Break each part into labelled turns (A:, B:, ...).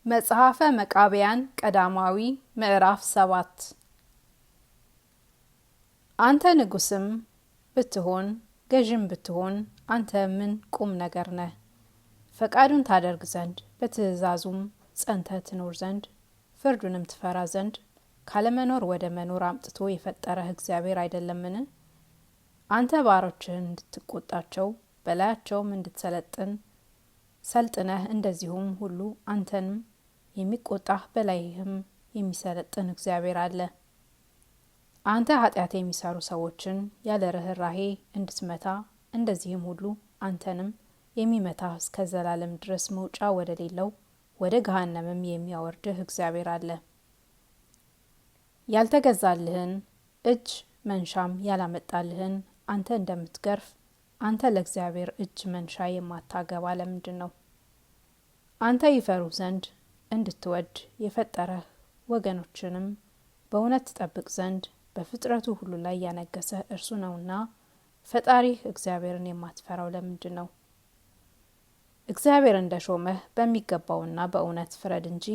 A: መጽሐፈ መቃብያን ቀዳማዊ ምዕራፍ 7 አንተ ንጉስም ብትሆን ገዥም ብትሆን አንተ ምን ቁም ነገር ነህ? ፈቃዱን ታደርግ ዘንድ በትእዛዙም ጸንተህ ትኖር ዘንድ ፍርዱንም ትፈራ ዘንድ ካለመኖር ወደ መኖር አምጥቶ የፈጠረህ እግዚአብሔር አይደለምን? አንተ ባሮችህን እንድትቆጣቸው በላያቸውም እንድትሰለጥን ሰልጥነህ እንደዚሁም ሁሉ አንተንም የሚቆጣህ በላይህም የሚሰለጥን እግዚአብሔር አለ። አንተ ኃጢአት የሚሰሩ ሰዎችን ያለ ርህራሄ እንድትመታ እንደዚህም ሁሉ አንተንም የሚመታ እስከ ዘላለም ድረስ መውጫ ወደ ሌለው ወደ ገሃነምም የሚያወርድህ እግዚአብሔር አለ። ያልተገዛልህን እጅ መንሻም ያላመጣልህን አንተ እንደምትገርፍ አንተ ለእግዚአብሔር እጅ መንሻ የማታገባ ለምንድን ነው? አንተ ይፈሩ ዘንድ እንድትወድ የፈጠረህ ወገኖችንም በእውነት ትጠብቅ ዘንድ በፍጥረቱ ሁሉ ላይ ያነገሰህ እርሱ ነውና ፈጣሪህ እግዚአብሔርን የማትፈራው ለምንድን ነው? እግዚአብሔር እንደሾመህ በሚገባውና በእውነት ፍረድ እንጂ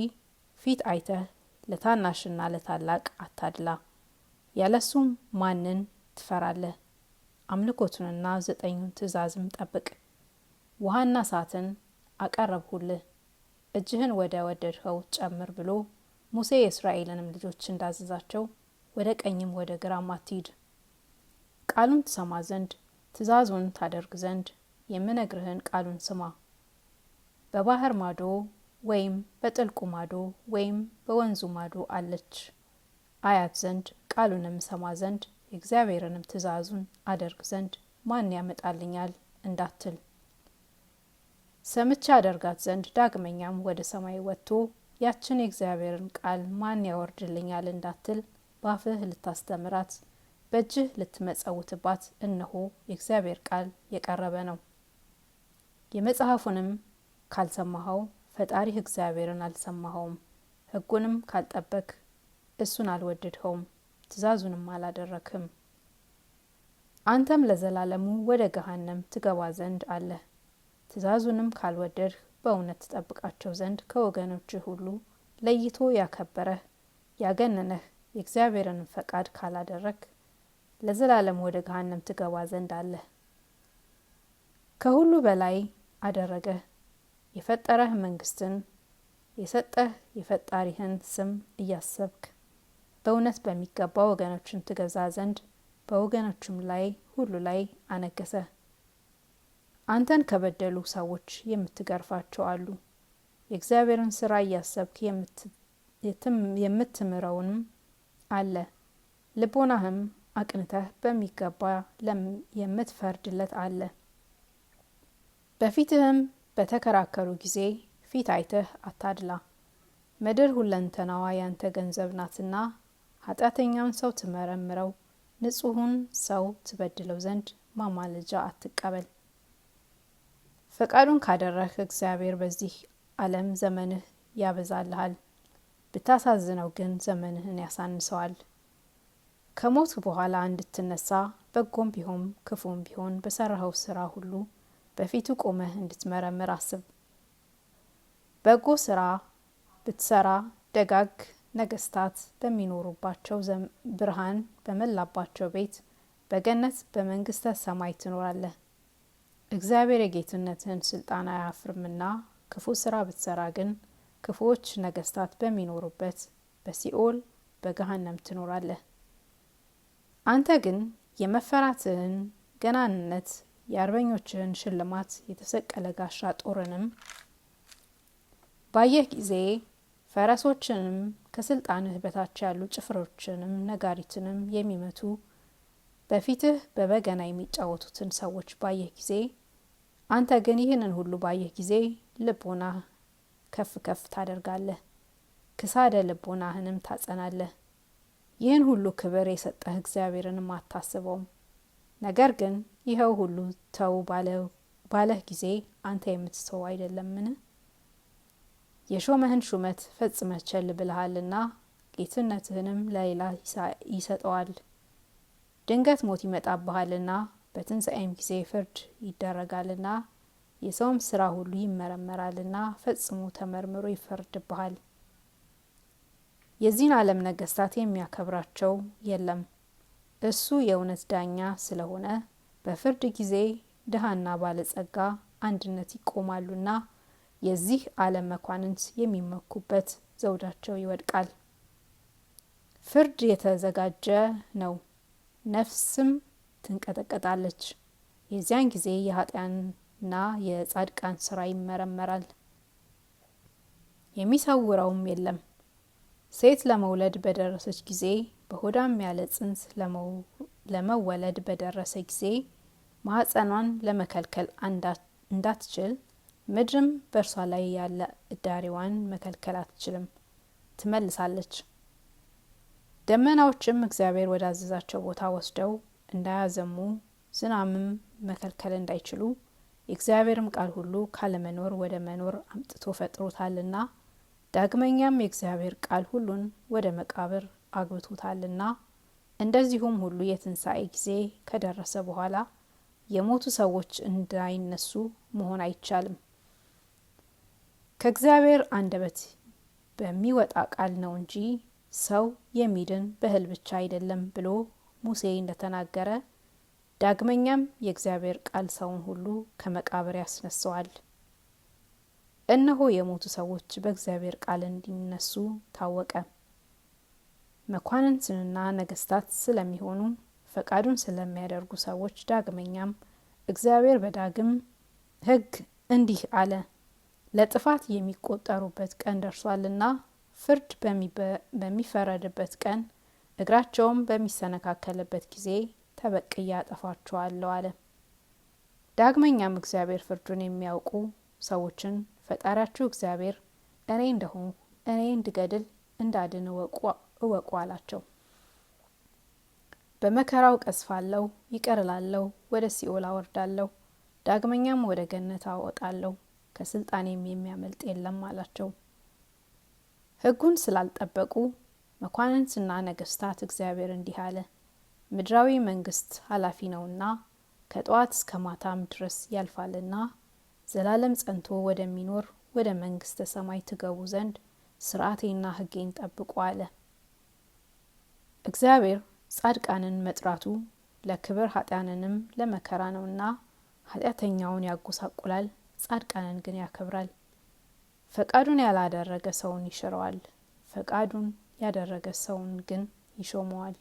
A: ፊት አይተህ ለታናሽና ለታላቅ አታድላ። ያለሱም ማንን ትፈራለህ? አምልኮቱንና 9ኙን ትእዛዝም ጠብቅ። ውሃና እሳትን አቀረብሁልህ፣ እጅህን ወደ ወደድኸው ጨምር ብሎ ሙሴ የእስራኤልንም ልጆች እንዳዘዛቸው ወደ ቀኝም ወደ ግራም አትሂድ። ቃሉን ትሰማ ዘንድ ትእዛዙን ታደርግ ዘንድ የምነግርህን ቃሉን ስማ። በባህር ማዶ ወይም በጥልቁ ማዶ ወይም በወንዙ ማዶ አለች አያት ዘንድ ቃሉንም ሰማ ዘንድ የእግዚአብሔርንም ትእዛዙን አደርግ ዘንድ ማን ያመጣልኛል እንዳትል፣ ሰምቼ አደርጋት ዘንድ ዳግመኛም ወደ ሰማይ ወጥቶ ያችን የእግዚአብሔርን ቃል ማን ያወርድልኛል እንዳትል፣ ባፍህ ልታስተምራት በእጅህ ልትመጸውትባት እነሆ የእግዚአብሔር ቃል የቀረበ ነው። የመጽሐፉንም ካልሰማኸው ፈጣሪህ እግዚአብሔርን አልሰማኸውም። ሕጉንም ካልጠበቅ እሱን አልወደድኸውም፣ ትእዛዙንም አላደረክም። አንተም ለዘላለሙ ወደ ገሃነም ትገባ ዘንድ አለህ። ትእዛዙንም ካልወደድህ በእውነት ትጠብቃቸው ዘንድ ከወገኖችህ ሁሉ ለይቶ ያከበረህ ያገነነህ የእግዚአብሔርን ፈቃድ ካላደረክ ለዘላለም ወደ ገሃነም ትገባ ዘንድ አለህ። ከሁሉ በላይ አደረገህ፣ የፈጠረህ መንግስትን የሰጠህ የፈጣሪህን ስም እያሰብክ በእውነት በሚገባ ወገኖችን ትገዛ ዘንድ በወገኖችም ላይ ሁሉ ላይ አነገሰህ። አንተን ከበደሉ ሰዎች የምትገርፋቸው አሉ። የእግዚአብሔርን ስራ እያሰብክ የምትምረውንም አለ። ልቦናህም አቅንተህ በሚገባ የምትፈርድለት አለ። በፊትህም በተከራከሩ ጊዜ ፊት አይተህ አታድላ። ምድር ሁለንተናዋ ያንተ ገንዘብ ናትና ኃጢአተኛውን ሰው ትመረምረው፣ ንጹሑን ሰው ትበድለው ዘንድ ማማለጃ አትቀበል። ፈቃዱን ካደረህ እግዚአብሔር በዚህ ዓለም ዘመንህ ያበዛልሃል፣ ብታሳዝነው ግን ዘመንህን ያሳንሰዋል። ከሞት በኋላ እንድትነሳ በጎም ቢሆን ክፉም ቢሆን በሰራኸው ስራ ሁሉ በፊቱ ቆመህ እንድትመረምር አስብ። በጎ ስራ ብትሰራ ደጋግ ነገስታት በሚኖሩባቸው ብርሃን በመላባቸው ቤት በገነት በመንግስተ ሰማይ ትኖራለህ። እግዚአብሔር የጌትነትህን ስልጣን አያፍርምና። ክፉ ስራ ብትሰራ ግን ክፉዎች ነገስታት በሚኖሩበት በሲኦል በገሃነም ትኖራለህ። አንተ ግን የመፈራትህን ገናንነት የአርበኞችህን ሽልማት የተሰቀለ ጋሻ ጦርንም ባየህ ጊዜ ፈረሶችንም ከስልጣንህ በታች ያሉ ጭፍሮችንም ነጋሪትንም የሚመቱ በፊትህ በበገና የሚጫወቱትን ሰዎች ባየህ ጊዜ፣ አንተ ግን ይህንን ሁሉ ባየህ ጊዜ ልቦና ከፍ ከፍ ታደርጋለህ፣ ክሳደ ልቦናህንም ታጸናለህ። ይህን ሁሉ ክብር የሰጠህ እግዚአብሔርንም አታስበውም። ነገር ግን ይኸው ሁሉ ተው ባለህ ጊዜ አንተ የምትተው አይደለምን? የሾመህን ሹመት ፈጽመህ ቸል ብለሃልና ጌትነትህንም ለሌላ ይሰጠዋል። ድንገት ሞት ይመጣብሃልና በትንሣኤም ጊዜ ፍርድ ይደረጋልና የሰውም ስራ ሁሉ ይመረመራልና ፈጽሞ ተመርምሮ ይፈርድብሃል። የዚህን ዓለም ነገስታት የሚያከብራቸው የለም። እሱ የእውነት ዳኛ ስለሆነ በፍርድ ጊዜ ድሃና ባለጸጋ አንድነት ይቆማሉና የዚህ ዓለም መኳንንት የሚመኩበት ዘውዳቸው ይወድቃል። ፍርድ የተዘጋጀ ነው፣ ነፍስም ትንቀጠቀጣለች። የዚያን ጊዜ የኃጥአንና የጻድቃን ስራ ይመረመራል፣ የሚሰውረውም የለም። ሴት ለመውለድ በደረሰች ጊዜ በሆዷም ያለ ጽንስ ለመወለድ በደረሰ ጊዜ ማህፀኗን ለመከልከል እንዳትችል ምድርም በእርሷ ላይ ያለ እዳሪዋን መከልከል አትችልም፣ ትመልሳለች። ደመናዎችም እግዚአብሔር ወዳዘዛቸው ቦታ ወስደው እንዳያዘሙ ዝናብም መከልከል እንዳይችሉ የእግዚአብሔርም ቃል ሁሉ ካለመኖር ወደ መኖር አምጥቶ ፈጥሮታልና ዳግመኛም የእግዚአብሔር ቃል ሁሉን ወደ መቃብር አግብቶታልና እንደዚሁም ሁሉ የትንሣኤ ጊዜ ከደረሰ በኋላ የሞቱ ሰዎች እንዳይነሱ መሆን አይቻልም። ከእግዚአብሔር አንደበት በሚወጣ ቃል ነው እንጂ ሰው የሚድን በእህል ብቻ አይደለም ብሎ ሙሴ እንደተናገረ ዳግመኛም የእግዚአብሔር ቃል ሰውን ሁሉ ከመቃብር ያስነሳዋል። እነሆ የሞቱ ሰዎች በእግዚአብሔር ቃል እንዲነሱ ታወቀ። መኳንንትና ነገስታት ስለሚሆኑ ፈቃዱን ስለሚያደርጉ ሰዎች ዳግመኛም እግዚአብሔር በዳግም ሕግ እንዲህ አለ፣ ለጥፋት የሚቆጠሩበት ቀን ደርሷልና ፍርድ በሚፈረድበት ቀን እግራቸውም በሚሰነካከልበት ጊዜ ተበቅዬ አጠፋቸዋለሁ አለ። ዳግመኛም እግዚአብሔር ፍርዱን የሚያውቁ ሰዎችን ፈጣሪያችሁ እግዚአብሔር እኔ እንደሆንኩ እኔ እንድገድል እንዳድን እወቁ አላቸው። በመከራው ቀስፋለሁ፣ ይቅር እላለሁ፣ ወደ ሲኦል አወርዳለሁ፣ ዳግመኛም ወደ ገነት አወጣለሁ፣ ከስልጣኔም የሚያመልጥ የለም አላቸው። ሕጉን ስላልጠበቁ መኳንንትና ነገስታት እግዚአብሔር እንዲህ አለ፣ ምድራዊ መንግስት ኃላፊ ነውና ከጠዋት እስከ ማታም ድረስ ያልፋልና ዘላለም ጸንቶ ወደሚኖር ወደ መንግስተ ሰማይ ትገቡ ዘንድ ስርዓቴና ሕጌን ጠብቁ አለ። እግዚአብሔር ጻድቃንን መጥራቱ ለክብር ኃጢአንንም ለመከራ ነውና ኃጢአተኛውን ያጎሳቁላል፣ ጻድቃንን ግን ያከብራል። ፈቃዱን ያላደረገ ሰውን ይሽረዋል፣ ፈቃዱን ያደረገ ሰውን ግን ይሾመዋል።